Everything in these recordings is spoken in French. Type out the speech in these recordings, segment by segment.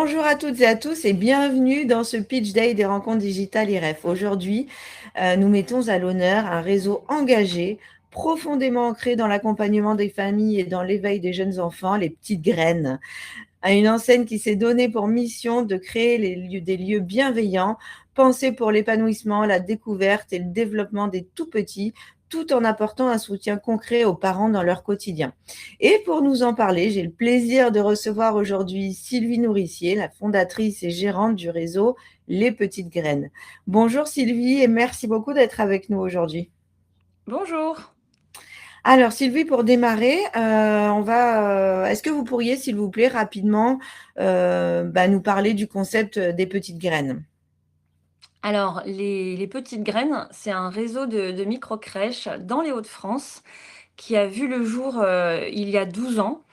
Bonjour à toutes et à tous et bienvenue dans ce Pitch Day des rencontres digitales IREF. Aujourd'hui, nous mettons à l'honneur un réseau engagé, profondément ancré dans l'accompagnement des familles et dans l'éveil des jeunes enfants, les petites graines, à une enseigne qui s'est donnée pour mission de créer des lieux bienveillants, pensés pour l'épanouissement, la découverte et le développement des tout-petits, tout en apportant un soutien concret aux parents dans leur quotidien. Et pour nous en parler, j'ai le plaisir de recevoir aujourd'hui Sylvie Nourricier, la fondatrice et gérante du réseau Les Petites Graines. Bonjour Sylvie et merci beaucoup d'être avec nous aujourd'hui. Bonjour. Alors Sylvie, pour démarrer, est-ce que vous pourriez, s'il vous plaît, rapidement nous parler du concept des petites graines? Alors, les petites graines, c'est un réseau de micro-crèches dans les Hauts-de-France qui a vu le jour il y a 12 ans.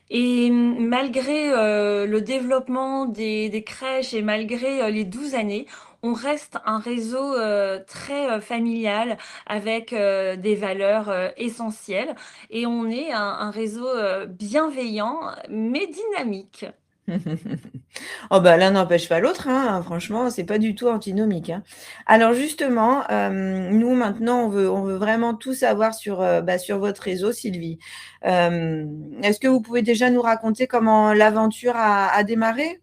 Et malgré le développement des crèches et malgré les 12 années, on reste un réseau très familial avec des valeurs essentielles. Et on est un réseau bienveillant mais dynamique. Oh bah l'un n'empêche pas l'autre, hein, franchement, c'est pas du tout antinomique, hein. Alors justement, nous maintenant, on veut vraiment tout savoir sur votre réseau, Sylvie. Est-ce que vous pouvez déjà nous raconter comment l'aventure a démarré?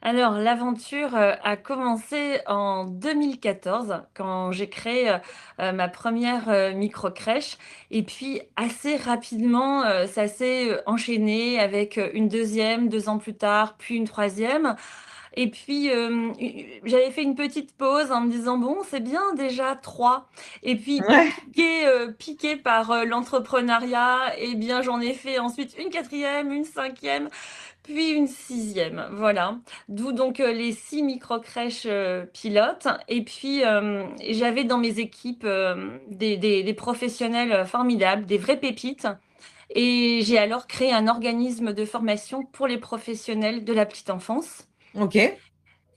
Alors, l'aventure, a commencé en 2014 quand j'ai créé, ma première re micro-crèche et puis assez rapidement, ça s'est, enchaîné avec, une deuxième 2 ans plus tard, puis une troisième. Et puis, j'avais fait une petite pause en me disant: «Bon, c'est bien déjà 3». Et puis Ouais. piquée par, l'entrepreneuriat et bien, j'en ai fait ensuite une quatrième, une cinquième, puis une sixième, voilà. D'où donc, les 6 micro-crèches, pilotes et puis, j'avais dans mes équipes, des professionnels, formidables, des vraies pépites et j'ai alors créé un organisme de formation pour les professionnels de la petite enfance. OK.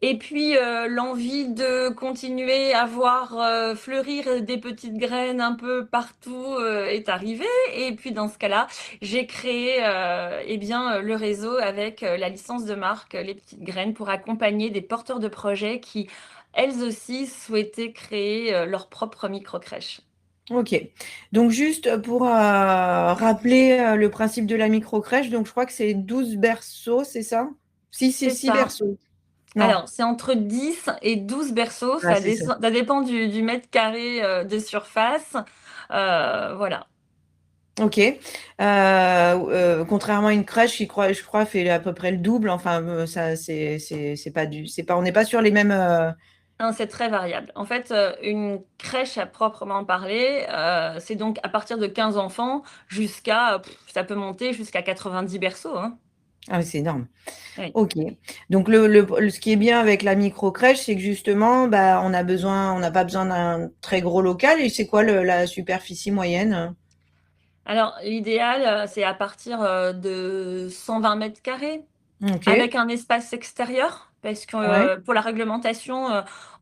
Et puis, l'envie de continuer à voir, fleurir des petites graines un peu partout, est arrivée et puis dans ce cas-là, j'ai créé, le réseau avec, la licence de marque, Les Petites Graines pour accompagner des porteurs de projets qui, elles aussi, souhaitaient créer, leur propre micro-crèche. OK. Donc juste pour, rappeler, le principe de la microcrèche, donc je crois que c'est 12 berceaux, c'est ça? Si c'est C'est 6 ça. berceaux? Non. Alors, c'est entre 10 et 12 berceaux, Ah, c'est ça. ça dépend du mètre carré, de surface, voilà. OK. Contrairement à une crèche qui je crois fait à peu près le double, enfin, ça c'est pas on n'est pas sur les mêmes, Non, c'est très variable. En fait, une crèche à proprement parler, c'est donc à partir de 15 enfants jusqu'à, ça peut monter jusqu'à 90 berceaux, hein. ah oui, c'est énorme. Oui, OK. Donc ce qui est bien avec la microcrèche, c'est que justement, bah, on n'a pas besoin d'un très gros local et c'est quoi la superficie moyenne? alors l'idéal, c'est à partir, de 120 carrés OK. avec un espace extérieur parce que, Ouais. pour la réglementation,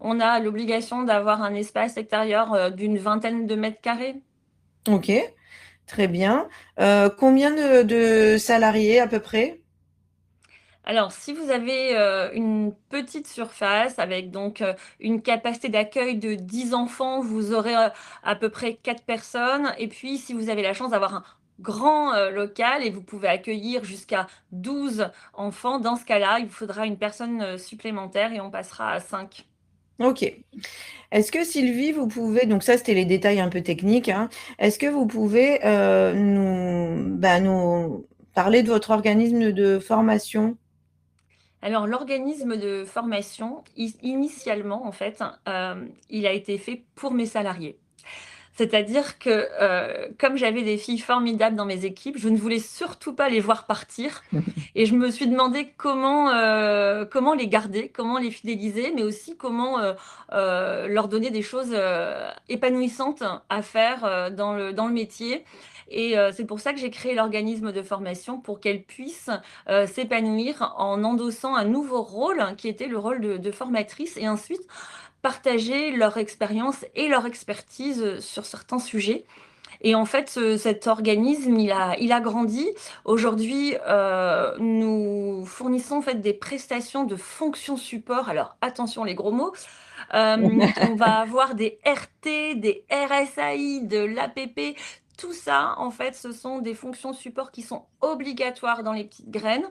on a l'obligation d'avoir un espace extérieur, d'une vingtaine de mètres carrés. OK. Très bien. Combien de salariés à peu près? Alors, si vous avez, une petite surface avec donc, une capacité d'accueil de 10 enfants, vous aurez, à peu près 4 personnes et puis si vous avez la chance d'avoir un grand, local et vous pouvez accueillir jusqu'à 12 enfants, dans ce cas-là, il vous faudra une personne, supplémentaire et on passera à 5. OK. Est-ce que Sylvie, vous pouvez donc ça, c'était les détails un peu techniques, hein. Est-ce que vous pouvez, nous parler de votre organisme de formation? Alors l'organisme de formation, initialement en fait, il a été fait pour mes salariés. C'est-à-dire que, comme j'avais des filles formidables dans mes équipes, je ne voulais surtout pas les voir partir et je me suis demandé comment les garder, comment les fidéliser, mais aussi comment, leur donner des choses, épanouissantes à faire, dans le métier et c'est pour ça que j'ai créé l'organisme de formation pour qu'elles puissent, s'épanouir en endossant un nouveau rôle qui était le rôle de formatrice et ensuite partager leur expérience et leur expertise, sur certains sujets Et en fait, cet organisme, il a grandi. Aujourd'hui, nous fournissons en fait des prestations de fonctions support. Alors attention les gros mots. On va avoir des RT, des RSAI, de l'APP. Tout ça, en fait, ce sont des fonctions support qui sont obligatoires dans les petites graines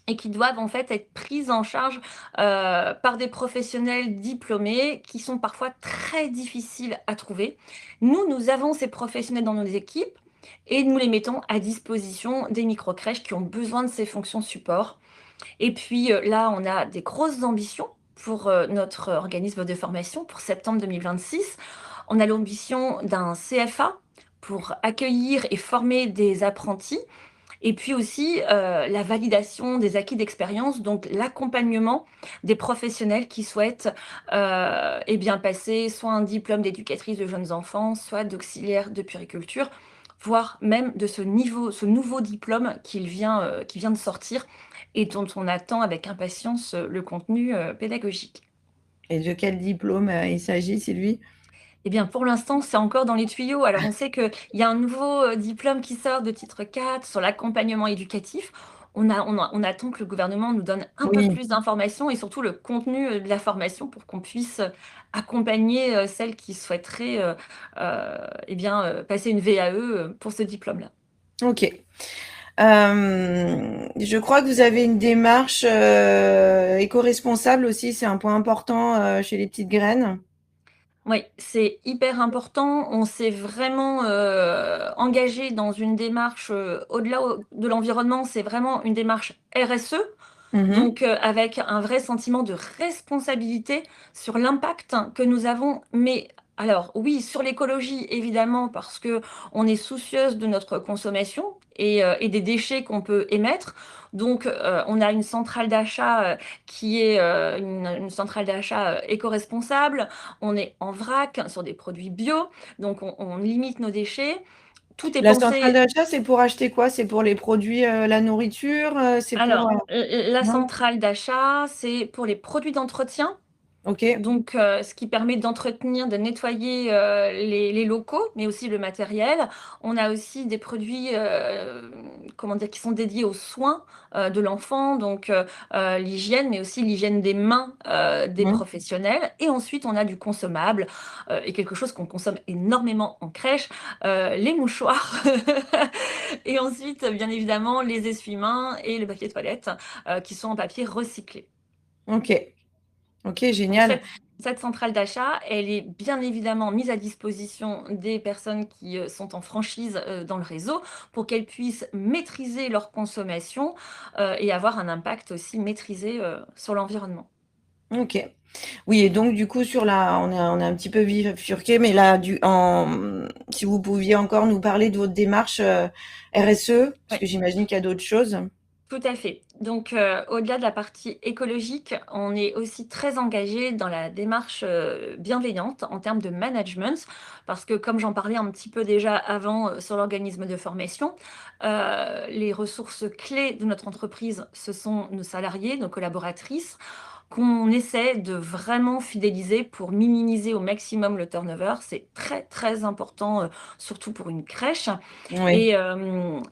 et qui doivent en fait être prises en charge par des professionnels diplômés qui sont parfois très difficiles à trouver. Nous avons ces professionnels dans nos équipes et nous les mettons à disposition des micro-crèches qui ont besoin de ces fonctions support. Et puis là, on a des grosses ambitions pour notre organisme de formation pour septembre 2026. On a l'ambition d'un CFA pour accueillir et former des apprentis et puis aussi la validation des acquis d'expérience, donc l'accompagnement des professionnels qui souhaitent eh bien, passer soit un diplôme d'éducatrice de jeunes enfants, soit d'auxiliaire de puériculture, voire même de ce nouveau diplôme qui vient de sortir et dont on attend avec impatience le contenu pédagogique. Et de quel diplôme il s'agit, Sylvie? Eh bien, pour l'instant, c'est encore dans les tuyaux. Alors, on sait qu'il y a un nouveau diplôme qui sort de titre 4 sur l'accompagnement éducatif. On attend que le gouvernement nous donne un peu Oui, plus d'informations et surtout le contenu de la formation pour qu'on puisse accompagner celles qui souhaiteraient eh bien, passer une VAE pour ce diplôme-là. ok. Je crois que vous avez une démarche éco-responsable aussi, c'est un point important chez les petites graines. Oui, c'est hyper important. On s'est vraiment engagé dans une démarche au-delà de l'environnement, c'est vraiment une démarche RSE. Mhm. Donc, avec un vrai sentiment de responsabilité sur l'impact que nous avons, mais alors oui, sur l'écologie, évidemment, parce que on est soucieuse de notre consommation et des déchets qu'on peut émettre. Donc, on a une centrale d'achat qui est une centrale d'achat éco-responsable. On est en vrac sur des produits bio, donc on limite nos déchets. Tout est La centrale pensé. d'achat, c'est pour acheter quoi? C'est pour les produits, la nourriture, c'est pour... Alors, la non? centrale d'achat, c'est pour les produits d'entretien. Ok. Donc, ce qui permet d'entretenir, de nettoyer les locaux, mais aussi le matériel. On a aussi des produits, comment dire, qui sont dédiés aux soins de l'enfant, donc l'hygiène, mais aussi l'hygiène des mains des Mhm. professionnels. Et ensuite, on a du consommable et quelque chose qu'on consomme énormément en crèche, les mouchoirs. Et ensuite, bien évidemment, les essuie-mains et le papier toilette qui sont en papier recyclé. Ok. Ok, Donc génial. cette centrale d'achat, elle est bien évidemment mise à disposition des personnes qui sont en franchise dans le réseau pour qu'elles puissent maîtriser leur consommation et avoir un impact aussi maîtrisé sur l'environnement. Ok. Oui, et donc du coup sur on a un petit peu bifurqué, mais là, si vous pouviez encore nous parler de votre démarche RSE, parce Oui, que j'imagine qu'il y a d'autres choses. tout à fait. Donc, au-delà de la partie écologique, on est aussi très engagé dans la démarche bienveillante en termes de management, parce que comme j'en parlais un petit peu déjà avant sur l'organisme de formation, les ressources clés de notre entreprise, ce sont nos salariés, nos collaboratrices, qu'on essaie de vraiment fidéliser pour minimiser au maximum le turnover. C'est très, très important, surtout pour une crèche. Oui,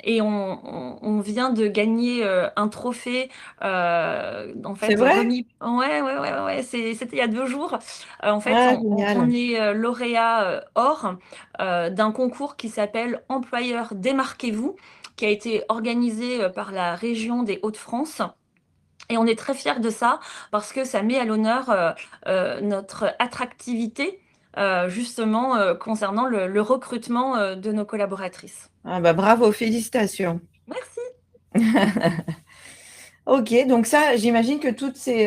Et on vient de gagner un trophée, en c'est fait, vrai? remis. Ouais, ouais, ouais, ouais, c'était il y a 2 jours. En fait, Ah, on génial. est lauréat or d'un concours qui s'appelle Employeur Démarquez-vous, qui a été organisé par la région des Hauts-de-France. Et on est très fiers de ça parce que ça met à l'honneur notre attractivité, justement, concernant le recrutement de nos collaboratrices. Ah bah bravo, félicitations. Merci. Ok, donc ça, j'imagine que toutes ces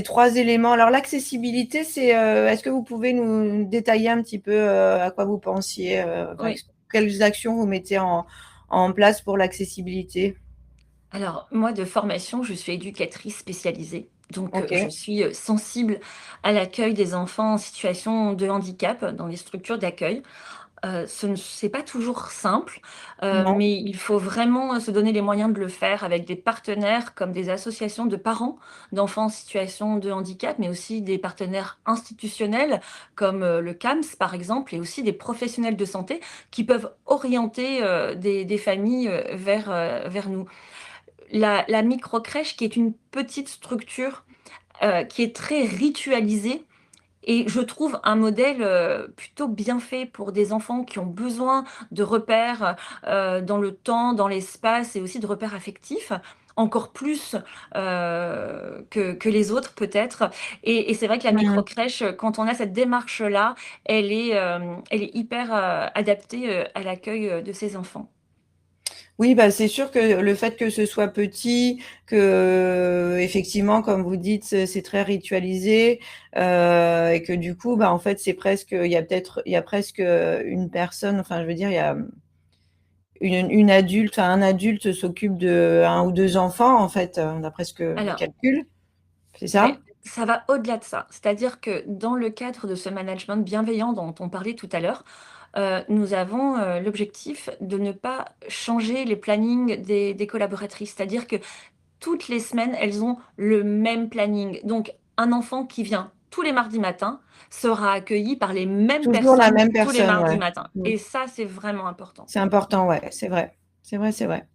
trois éléments. Alors l'accessibilité, est-ce que vous pouvez nous détailler un petit peu à quoi vous pensiez, enfin, Oui. quelles actions vous mettez en place pour l'accessibilité? Alors, moi, de formation, je suis éducatrice spécialisée. Donc, Ok. je suis sensible à l'accueil des enfants en situation de handicap dans les structures d'accueil. C'est pas toujours simple, Non. mais il faut vraiment se donner les moyens de le faire avec des partenaires comme des associations de parents d'enfants en situation de handicap, mais aussi des partenaires institutionnels comme le CAMS par exemple, et aussi des professionnels de santé qui peuvent orienter des familles vers nous. La microcrèche, qui est une petite structure qui est très ritualisée, et je trouve un modèle plutôt bien fait pour des enfants qui ont besoin de repères dans le temps, dans l'espace et aussi de repères affectifs, encore plus que les autres peut-être. Et c'est vrai que la Mhm. microcrèche, quand on a cette démarche-là, elle est hyper adaptée à l'accueil de ces enfants. Oui, bah, c'est sûr que le fait que ce soit petit, que effectivement, comme vous dites, c'est très ritualisé, et que du coup, bah, en fait, il y a presque une personne, enfin, je veux dire, il y a une adulte, enfin, un adulte s'occupe de un ou deux enfants, en fait, d'après ce que mes Alors, calculs, c'est ça? ouais, ça va au-delà de ça. C'est-à-dire que dans le cadre de ce management bienveillant dont on parlait tout à l'heure, nous avons l'objectif de ne pas changer les plannings des collaboratrices. C'est-à-dire que toutes les semaines, elles ont le même planning. Donc, un enfant qui vient tous les mardis matins sera accueilli par les mêmes Toujours la personnes même tous les personne, mardis ouais. matins. Mm. Et ça, c'est vraiment important. C'est important, ouais, c'est vrai. C'est vrai, c'est vrai.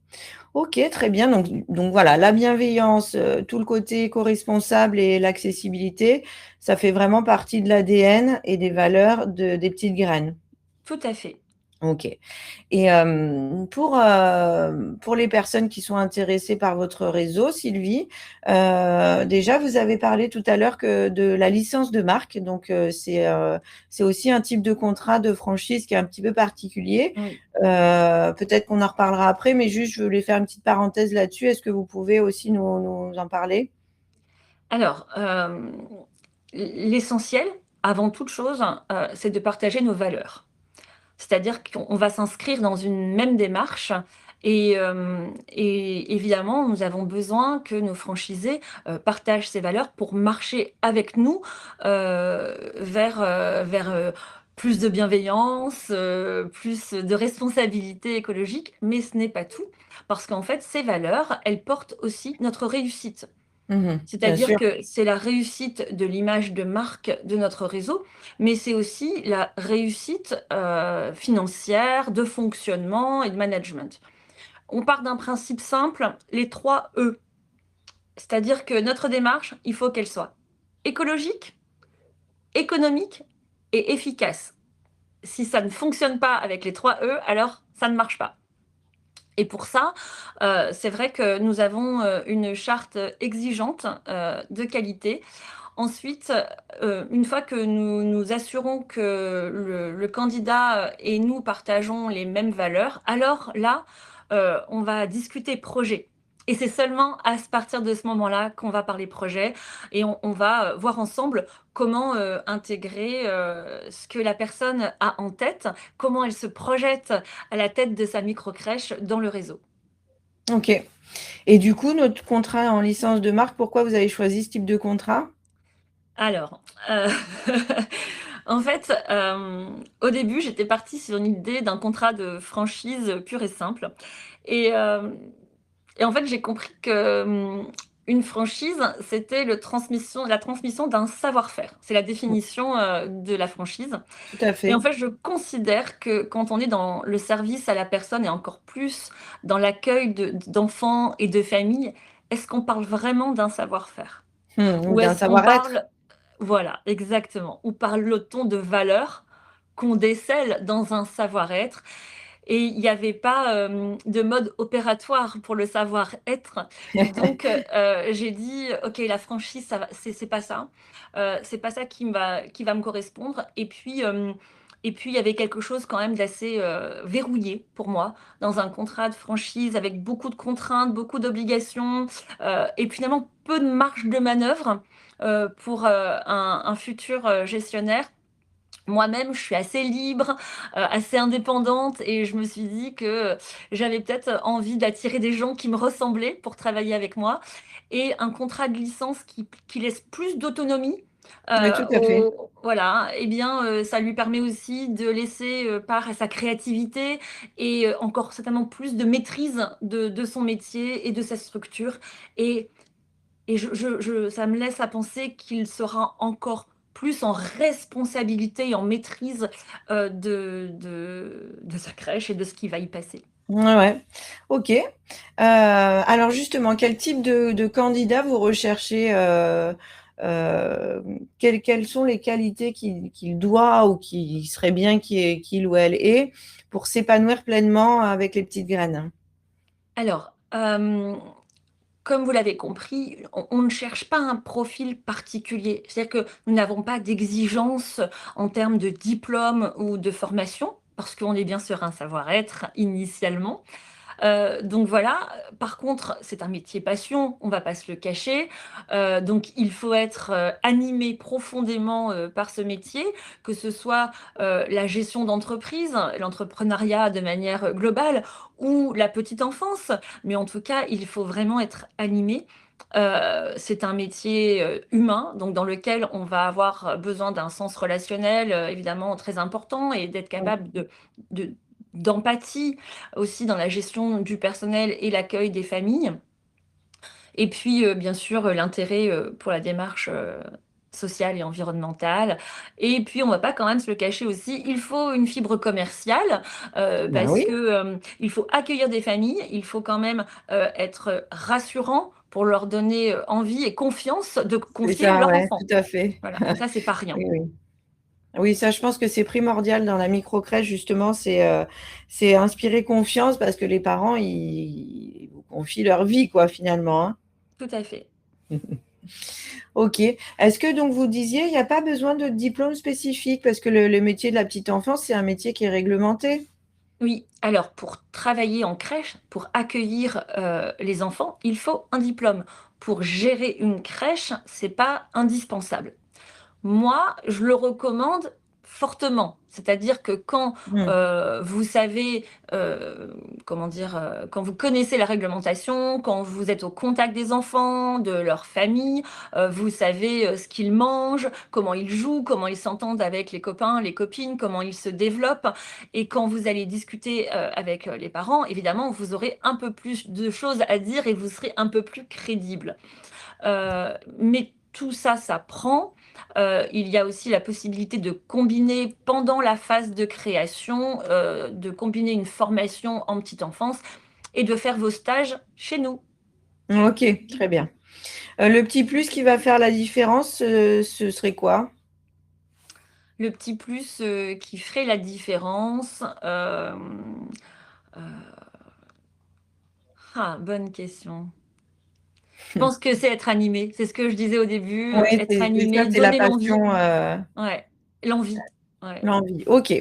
Ok, très bien. Donc voilà, la bienveillance, tout le côté éco-responsable et l'accessibilité, ça fait vraiment partie de l'ADN et des valeurs des petites graines. Tout à fait. Ok. Et pour les personnes qui sont intéressées par votre réseau, Sylvie, déjà, vous avez parlé tout à l'heure que de la licence de marque. Donc, c'est aussi un type de contrat de franchise qui est un petit peu particulier. Oui. Peut-être qu'on en reparlera après, mais juste, je voulais faire une petite parenthèse là-dessus. Est-ce que vous pouvez aussi nous en parler? Alors, l'essentiel, avant toute chose, c'est de partager nos valeurs. C'est-à-dire qu'on va s'inscrire dans une même démarche et évidemment, nous avons besoin que nos franchisés partagent ces valeurs pour marcher avec nous vers plus de bienveillance, plus de responsabilité écologique. Mais ce n'est pas tout, parce qu'en fait, ces valeurs, elles portent aussi notre réussite. Mhm, bien C'est-à-dire sûr. que c'est la réussite de l'image de marque de notre réseau, mais c'est aussi la réussite financière, de fonctionnement et de management. On part d'un principe simple, les 3 E. C'est-à-dire que notre démarche, il faut qu'elle soit écologique, économique et efficace. Si ça ne fonctionne pas avec les 3 E, alors ça ne marche pas. Et pour ça, c'est vrai que nous avons une charte exigeante de qualité. Ensuite, une fois que nous nous assurons que le candidat et nous partageons les mêmes valeurs, alors là, on va discuter projet. Et c'est seulement à partir de ce moment-là qu'on va parler projet et on va voir ensemble comment intégrer ce que la personne a en tête, comment elle se projette à la tête de sa microcrèche dans le réseau. Ok. Et du coup, notre contrat en licence de marque, pourquoi vous avez choisi ce type de contrat? Alors, en fait, au début, j'étais partie sur une idée d'un contrat de franchise pur et simple. Et, et en fait, j'ai compris que une franchise, c'était la transmission d'un savoir-faire. C'est la définition de la franchise. Tout à Et en fait. fait, je considère que quand on est dans le service à la personne et encore plus dans l'accueil d'enfants et de familles, est-ce qu'on parle vraiment d'un savoir-faire? Ou Ou d'un est-ce qu'on savoir-être. parle, voilà, exactement, ou parle-t-on de valeurs qu'on décèle dans un savoir-être? Et il n'y avait pas de mode opératoire pour le savoir-être. Et donc, j'ai dit, OK, la franchise, c'est pas ça. C'est pas ça qui va me correspondre. Et puis, il y avait quelque chose quand même d'assez verrouillé pour moi dans un contrat de franchise avec beaucoup de contraintes, beaucoup d'obligations et finalement peu de marge de manœuvre pour un futur gestionnaire. Moi-même, je suis assez libre, assez indépendante et je me suis dit que j'avais peut-être envie d'attirer des gens qui me ressemblaient pour travailler avec moi et un contrat de licence qui laisse plus d'autonomie, Oui, tout à fait. Voilà, eh bien, ça lui permet aussi de laisser part à sa créativité et encore certainement plus de maîtrise de son métier et de sa structure. Et, ça me laisse à penser qu'il sera encore plus en responsabilité et en maîtrise de sa crèche et de ce qui va y passer. Ouais, ouais. OK. Alors justement, quel type de candidat vous recherchez? Quelles sont les qualités qu'il doit ou qui serait bien qu'il ou elle ait pour s'épanouir pleinement avec les petites graines? Alors, comme vous l'avez compris, on ne cherche pas un profil particulier. C'est-à-dire que nous n'avons pas d'exigence en termes de diplôme ou de formation, parce qu'on est bien sur un savoir-être initialement. Donc voilà, par contre, c'est un métier passion, on va pas se le cacher. Donc il faut être, animé profondément, par ce métier, que ce soit, la gestion d'entreprise, l'entrepreneuriat de manière globale ou la petite enfance. Mais en tout cas, il faut vraiment être animé. C'est un métier, humain, donc dans lequel on va avoir besoin d'un sens relationnel, évidemment très important et d'être capable de d'empathie aussi dans la gestion du personnel et l'accueil des familles. Et puis, bien sûr, l'intérêt, pour la démarche, sociale et environnementale. Et puis, on va pas quand même se le cacher aussi, il faut une fibre commerciale, Ben parce oui, que, il faut accueillir des familles, il faut quand même, être rassurant pour leur donner, envie et confiance de c'est confier ça, leur ouais, enfant. tout à fait. Voilà, et ça, c'est pas rien. Oui, oui. Oui, ça, je pense que c'est primordial dans la microcrèche, justement, c'est inspirer confiance parce que les parents, ils vous confient leur vie, quoi, finalement, hein. Tout à fait. OK. Est-ce que donc vous disiez, il n'y a pas besoin de diplôme spécifique parce que le métier de la petite enfance, c'est un métier qui est réglementé? Oui, alors pour travailler en crèche, pour accueillir, les enfants, il faut un diplôme. Pour gérer une crèche, c'est pas indispensable. Moi, je le recommande fortement. C'est-à-dire que quand, Mmh. vous savez, comment dire? Quand vous connaissez la réglementation, quand vous êtes au contact des enfants, de leur famille, vous savez, ce qu'ils mangent, comment ils jouent, comment ils s'entendent avec les copains, les copines, comment ils se développent et quand vous allez discuter, avec, les parents, évidemment, vous aurez un peu plus de choses à dire et vous serez un peu plus crédible. Mais tout ça s'apprend. Il y a aussi la possibilité de combiner pendant la phase de création, de combiner une formation en petite enfance et de faire vos stages chez nous. OK, très bien. Le petit plus qui va faire la différence, ce serait quoi? Le petit plus, qui ferait la différence, heu, bonne question. Je pense que c'est être animé. C'est ce que je disais au début, Oui, être c'est ça, animé, c'est la donner l'envie. passion, Ouais, l'envie. Ouais. l'envie. OK.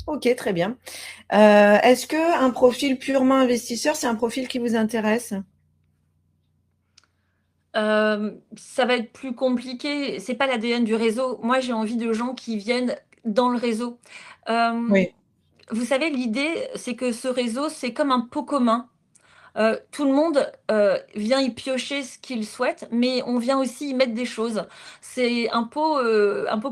OK, très bien. Est-ce qu'un profil purement investisseur, c'est un profil qui vous intéresse? Ça va être plus compliqué, c'est pas l'ADN du réseau. Moi, j'ai envie de gens qui viennent dans le réseau. Hem, Oui. Vous savez, l'idée, c'est que ce réseau, c'est comme un pot commun. Tout le monde, vient y piocher ce qu'il souhaite, mais on vient aussi y mettre des choses. C'est un pot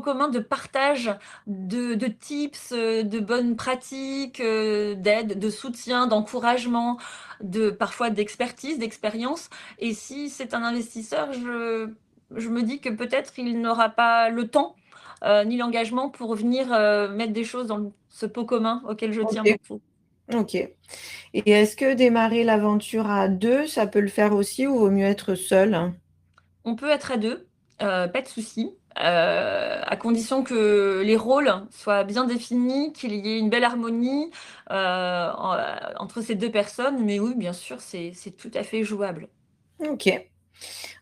commun de partage de tips, de bonnes pratiques, d'aide, de soutien, d'encouragement, parfois d'expertise, d'expérience et si c'est un investisseur, je me dis que peut-être il n'aura pas le temps, ni l'engagement pour venir, mettre des choses dans ce pot commun auquel je tiens OK, beaucoup. OK. Et est-ce que démarrer l'aventure à 2, ça peut le faire aussi ou vaut mieux être seul? On peut être à 2, pas de souci, à condition que les rôles soient bien définis, qu'il y ait une belle harmonie, entre ces 2 personnes, mais oui, bien sûr, c'est tout à fait jouable. OK.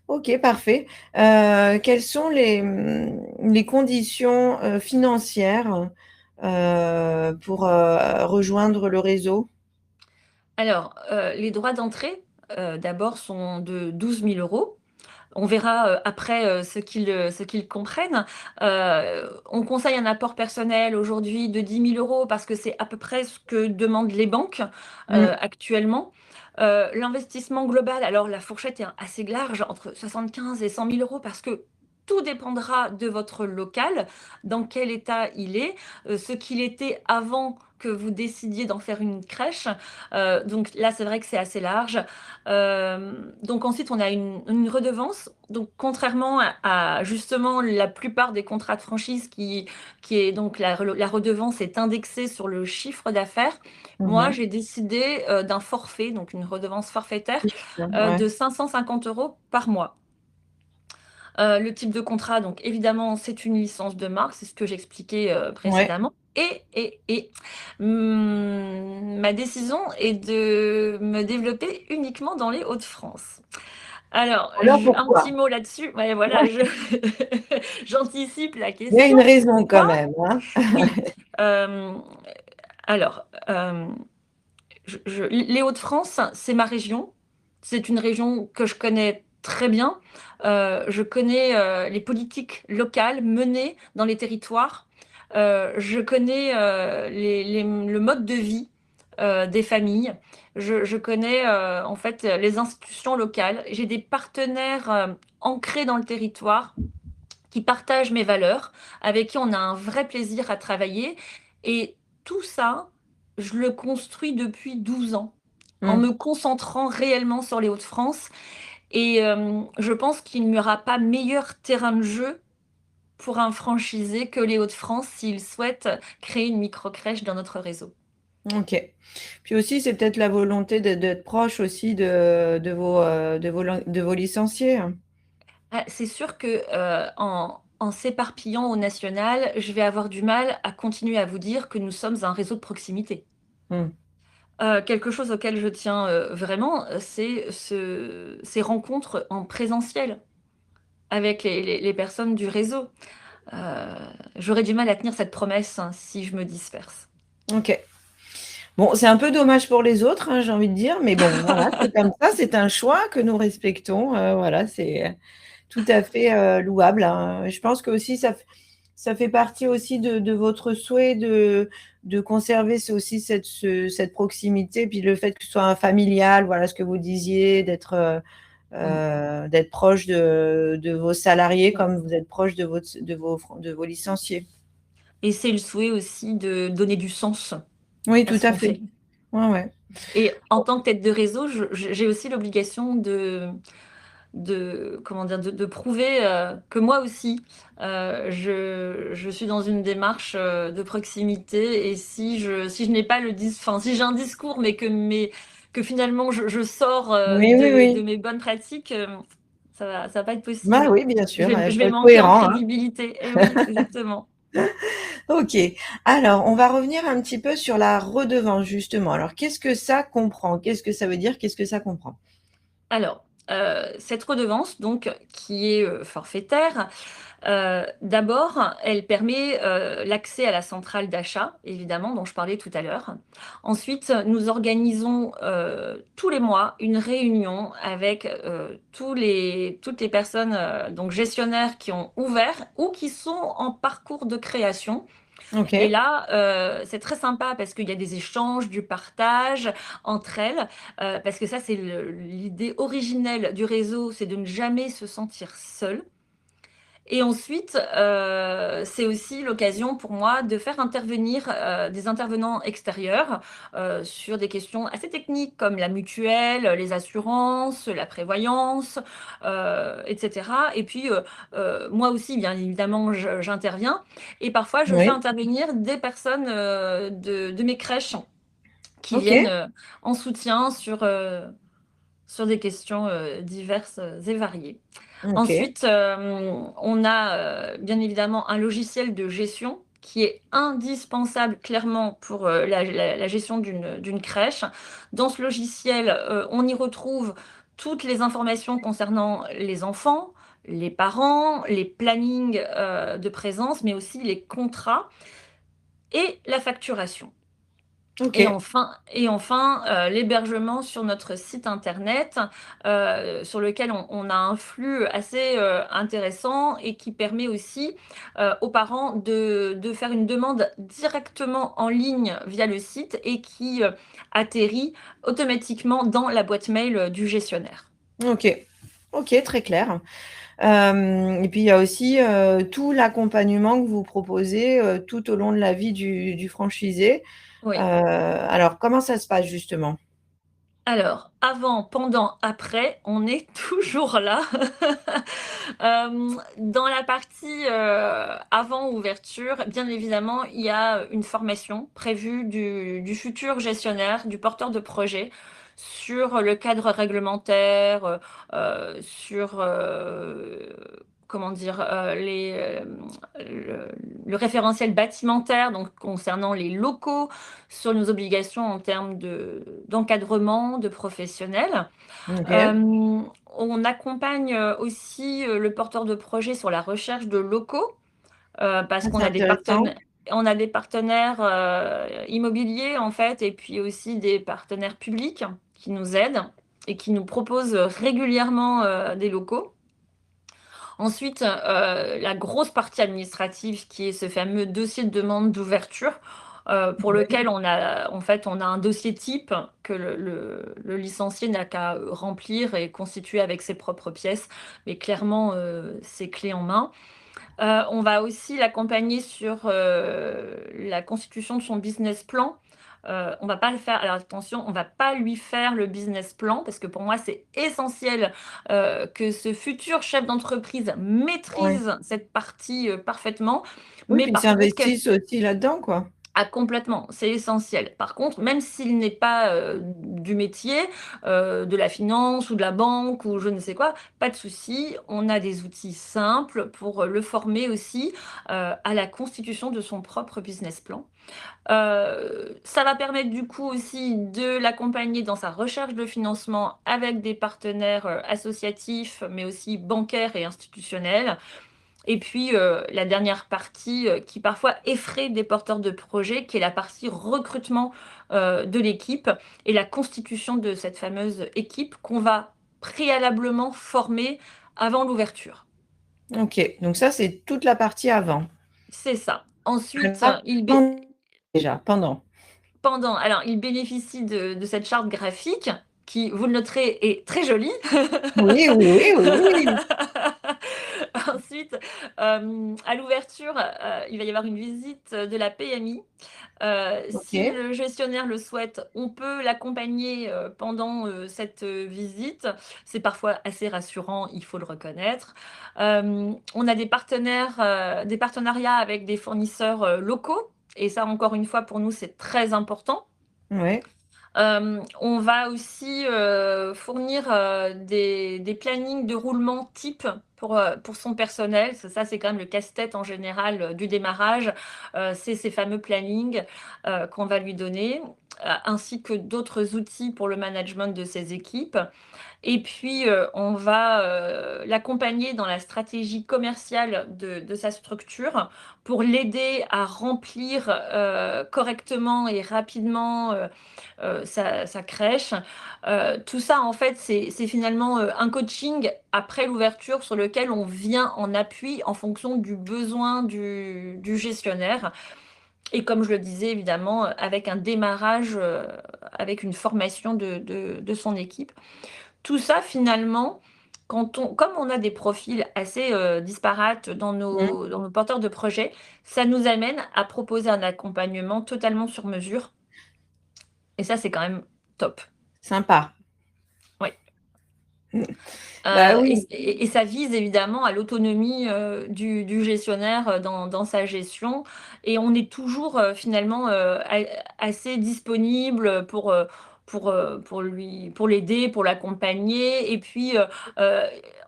OK, parfait. Quelles sont les conditions, financières, pour, rejoindre le réseau? Alors, les droits d'entrée, d'abord sont de 12 000 €. On verra, après, ce qu'ils comprennent. On conseille un apport personnel aujourd'hui de 10 000 € parce que c'est à peu près ce que demandent les banques, Mmh. actuellement. L'investissement global, alors la fourchette est assez large, entre 75 et 100 000 € parce que tout dépendra de votre local, dans quel état il est, ce qu'il était avant que vous décidiez d'en faire une crèche. Donc là, c'est vrai que c'est assez large. Donc ensuite, on a une redevance. Donc contrairement à justement la plupart des contrats de franchise qui est donc la redevance est indexée sur le chiffre d'affaires, moi, Mhm. j'ai décidé d'un forfait, donc une redevance forfaitaire Ouais. de 550 euros par mois. Le type de contrat, donc évidemment, c'est une licence de marque, c'est ce que j'expliquais Ouais. précédemment. Ma décision est de me développer uniquement dans les Hauts-de-France. Alors, Alors un petit pourquoi? mot là-dessus. Ouais, voilà, Ouais. j'anticipe la Il y a question. une raison quand Pourquoi? même, hein. Oui. Euh, alors, les Hauts-de-France, c'est ma région. C'est une région que je connais très bien. Je connais les politiques locales menées dans les territoires. Je connais le mode de vie des familles. Je connais en fait les institutions locales. J'ai des partenaires ancrés dans le territoire qui partagent mes valeurs, avec qui on a un vrai plaisir à travailler. Et tout ça, je le construis depuis 12 ans, en Mm. me concentrant réellement sur les Hauts-de-France. Et je pense qu'il n'y aura pas meilleur terrain de jeu pour un franchisé que les Hauts-de-France s'il souhaite créer une micro-crèche dans notre réseau. Ok. Puis aussi, c'est peut-être la volonté d'être proche aussi de vos licenciés. Ah, c'est sûr que en s'éparpillant au national, je vais avoir du mal à continuer à vous dire que nous sommes un réseau de proximité. Mm. Quelque chose auquel je tiens vraiment, c'est ces rencontres en présentiel avec les personnes du réseau. Euh, J'aurais du mal à tenir cette promesse hein, si je me disperse. Ok. Bon, c'est un peu dommage pour les autres, hein, j'ai envie de dire, mais bon, voilà, c'est comme ça, c'est un choix que nous respectons. Voilà, c'est tout à fait louable, hein. Je pense que aussi ça fait partie aussi de votre souhait de conserver aussi cette proximité, puis le fait que ce soit un familial, voilà ce que vous disiez, Mm. d'être proche de vos salariés comme vous êtes proche de vos licenciés. Et c'est le souhait aussi de donner du sens Oui, à tout ce à qu'on fait. fait. Ouais, ouais. Et en tant que tête de réseau, j'ai aussi l'obligation comment dire, de prouver que moi aussi, je suis dans une démarche de proximité. Et si je n'ai pas enfin, si j'ai un discours, mais que finalement je sors Oui, oui, de oui. mes bonnes pratiques, ça va pas être Bah possible. oui, bien sûr, il Je faut vais être manquer en cohérent, hein. crédibilité. Et oui, exactement. Ok. Alors, on va revenir un petit peu sur la redevance, justement. Alors, qu'est-ce que ça comprend? Qu'est-ce que ça veut dire? Qu'est-ce que ça comprend? Alors, cette redevance, donc, qui est forfaitaire, d'abord, elle permet l'accès à la centrale d'achat, évidemment, dont je parlais tout à l'heure. Ensuite, nous organisons tous les mois une réunion avec toutes les personnes, donc gestionnaires qui ont ouvert ou qui sont en parcours de création. Ok. Et là, c'est très sympa parce qu'il y a des échanges, du partage entre elles, parce que ça, c'est l'idée originelle du réseau, c'est de ne jamais se sentir seul. Et ensuite, c'est aussi l'occasion pour moi de faire intervenir des intervenants extérieurs sur des questions assez techniques comme la mutuelle, les assurances, la prévoyance, etc. Et puis, moi aussi, bien évidemment, j'interviens. Et parfois, je fais Oui. intervenir des personnes de mes crèches qui Ok. viennent en soutien sur des questions diverses et variées. Ok. Ensuite, on a bien évidemment un logiciel de gestion qui est indispensable clairement pour la gestion d'une crèche. Dans ce logiciel, on y retrouve toutes les informations concernant les enfants, les parents, les plannings de présence, mais aussi les contrats et la facturation. Ok. Et enfin, l'hébergement sur notre site internet, sur lequel on a un flux assez intéressant et qui permet aussi aux parents de faire une demande directement en ligne via le site et qui atterrit automatiquement dans la boîte mail du gestionnaire. Ok. OK, très clair. Et puis il y a aussi, tout l'accompagnement que vous proposez, tout au long de la vie du franchisé. Oui. Alors comment ça se passe justement? Alors, avant, pendant, après, on est toujours là. Dans la partie, avant ouverture, bien évidemment, il y a une formation prévue du futur gestionnaire, du porteur de projet sur le cadre réglementaire, sur, comment dire? Le le référentiel bâtimentaire, donc concernant les locaux, sur nos obligations en termes d'encadrement de professionnels. OK, On accompagne, aussi, le porteur de projet sur la recherche de locaux, parce ça qu'on c'est a des intéressant. partenaires, immobiliers, en fait, et puis aussi des partenaires publics qui nous aident et qui nous proposent régulièrement, des locaux. Ensuite, la grosse partie administrative qui est ce fameux dossier de demande d'ouverture, pour lequel on a un dossier type que le licencié n'a qu'à remplir et constituer avec ses propres pièces, mais clairement, c'est clé en main. On va aussi l'accompagner sur, la constitution de son business plan. On va pas le faire, alors attention, on va pas lui faire le business plan parce que pour moi, c'est essentiel, que ce futur chef d'entreprise Ouais. maîtrise cette partie, parfaitement. Oui, Mais puis ils par contre, s'investissent aussi là-dedans, quoi. ah complètement, c'est essentiel. Par contre, même s'il n'est pas, du métier, de la finance ou de la banque ou je ne sais quoi, pas de souci, on a des outils simples pour, le former aussi, à la constitution de son propre business plan. Ça va permettre du coup aussi de l'accompagner dans sa recherche de financement avec des partenaires, associatifs, mais aussi bancaires et institutionnels. Et puis, la dernière partie, qui parfois effraie des porteurs de projets, qui est la partie recrutement, de l'équipe et la constitution de cette fameuse équipe qu'on va préalablement former avant l'ouverture. OK, donc ça c'est toute la partie avant. C'est ça. Ensuite, Là, déjà, pendant. alors il bénéficie de cette charte graphique qui, vous le noterez, est très jolie. Oui, oui, oui, oui, oui. Ensuite, à l'ouverture, il va y avoir une visite de la PMI. Si OK. le gestionnaire le souhaite, on peut l'accompagner, pendant, cette, visite. C'est parfois assez rassurant, il faut le reconnaître. On a des partenariats avec des fournisseurs, locaux et ça encore une fois pour nous c'est très important. Ouais. On va aussi, fournir, des plannings de roulement type pour son personnel. Ça, c'est quand même le casse-tête en général, du démarrage. C'est ces fameux plannings, qu'on va lui donner, ainsi que d'autres outils pour le management de ses équipes. Et puis, on va, l'accompagner dans la stratégie commerciale de sa structure pour l'aider à remplir, correctement et rapidement, sa crèche. Tout ça, en fait, c'est finalement, un coaching après l'ouverture sur lequel on vient en appui en fonction du besoin du gestionnaire et comme je le disais évidemment, avec un démarrage, avec une formation de son équipe. Tout ça finalement, comme on a des profils assez, disparates Mmh. dans nos porteurs de projets, ça nous amène à proposer un accompagnement totalement sur mesure et ça, c'est quand même top. Sympa. Ouais, Mmh. Bah oui. et ça vise évidemment à l'autonomie, du gestionnaire, dans sa gestion et on est toujours, finalement, assez disponible pour l'aider, pour l'accompagner et puis, heu,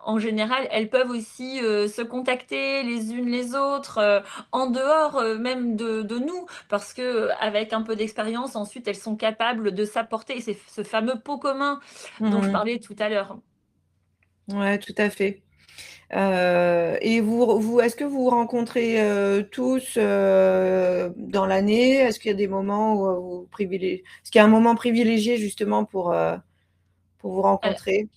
en général, elles peuvent aussi, se contacter les unes les autres, en dehors, même de nous parce qu'avec un peu d'expérience, ensuite, elles sont capables de s'apporter. C'est ce fameux pot commun dont je Mmh. parlais tout à l'heure. Ouais, tout à fait. Et vous est-ce que vous vous rencontrez, tous, dans l'année? Est-ce qu'il y a des moments où, est-ce qu'il y a un moment privilégié justement pour vous Al rencontrer?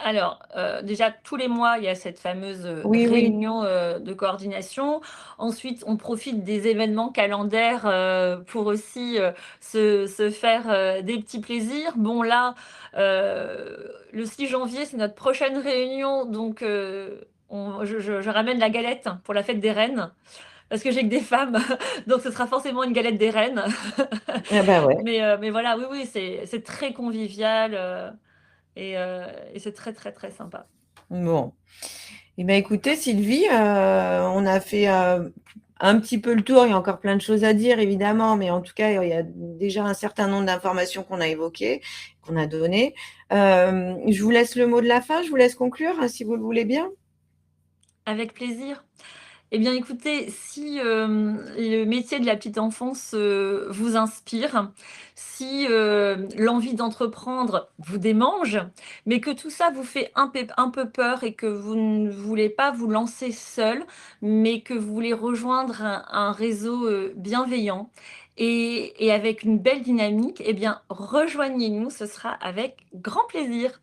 Alors, déjà tous les mois, il y a cette fameuse, Oui, oui. réunion, de coordination. Ensuite, on profite des événements calendaires, pour aussi, se faire, des petits plaisirs. Bon là, le 6 janvier, c'est notre prochaine réunion, donc on je ramène la galette pour la fête des reines, parce que j'ai que des femmes, donc ce sera forcément une galette des reines. Ah bah ouais. Mais voilà, oui, oui, c'est très convivial, et c'est très, très, très sympa. Bon. Eh bien, écoutez, Sylvie, on a fait un petit peu le tour. Il y a encore plein de choses à dire, évidemment, mais en tout cas, il y a déjà un certain nombre d'informations qu'on a évoquées, qu'on a données. Je vous laisse le mot de la fin. Je vous laisse conclure, hein, si vous le voulez bien. Avec plaisir. Eh bien, écoutez, si, le métier de la petite enfance, vous inspire, si, l'envie d'entreprendre vous démange, mais que tout ça vous fait un peu peur et que vous ne voulez pas vous lancer seul, mais que vous voulez rejoindre un réseau, bienveillant et avec une belle dynamique, eh bien, rejoignez-nous, ce sera avec grand plaisir.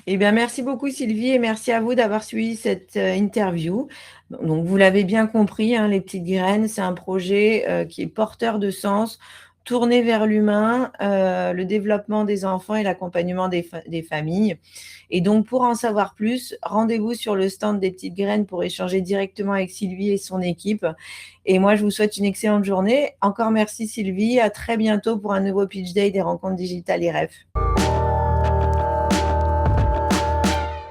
Eh bien, merci beaucoup, Sylvie, et merci à vous d'avoir suivi cette interview. Donc, vous l'avez bien compris, hein, les petites graines, c'est un projet qui est porteur de sens, tourné vers l'humain, le développement des enfants et l'accompagnement des familles. Et donc, pour en savoir plus, rendez-vous sur le stand des petites graines pour échanger directement avec Sylvie et son équipe. Et moi, je vous souhaite une excellente journée. Encore merci, Sylvie. À très bientôt pour un nouveau Pitch Day des rencontres digitales IREF.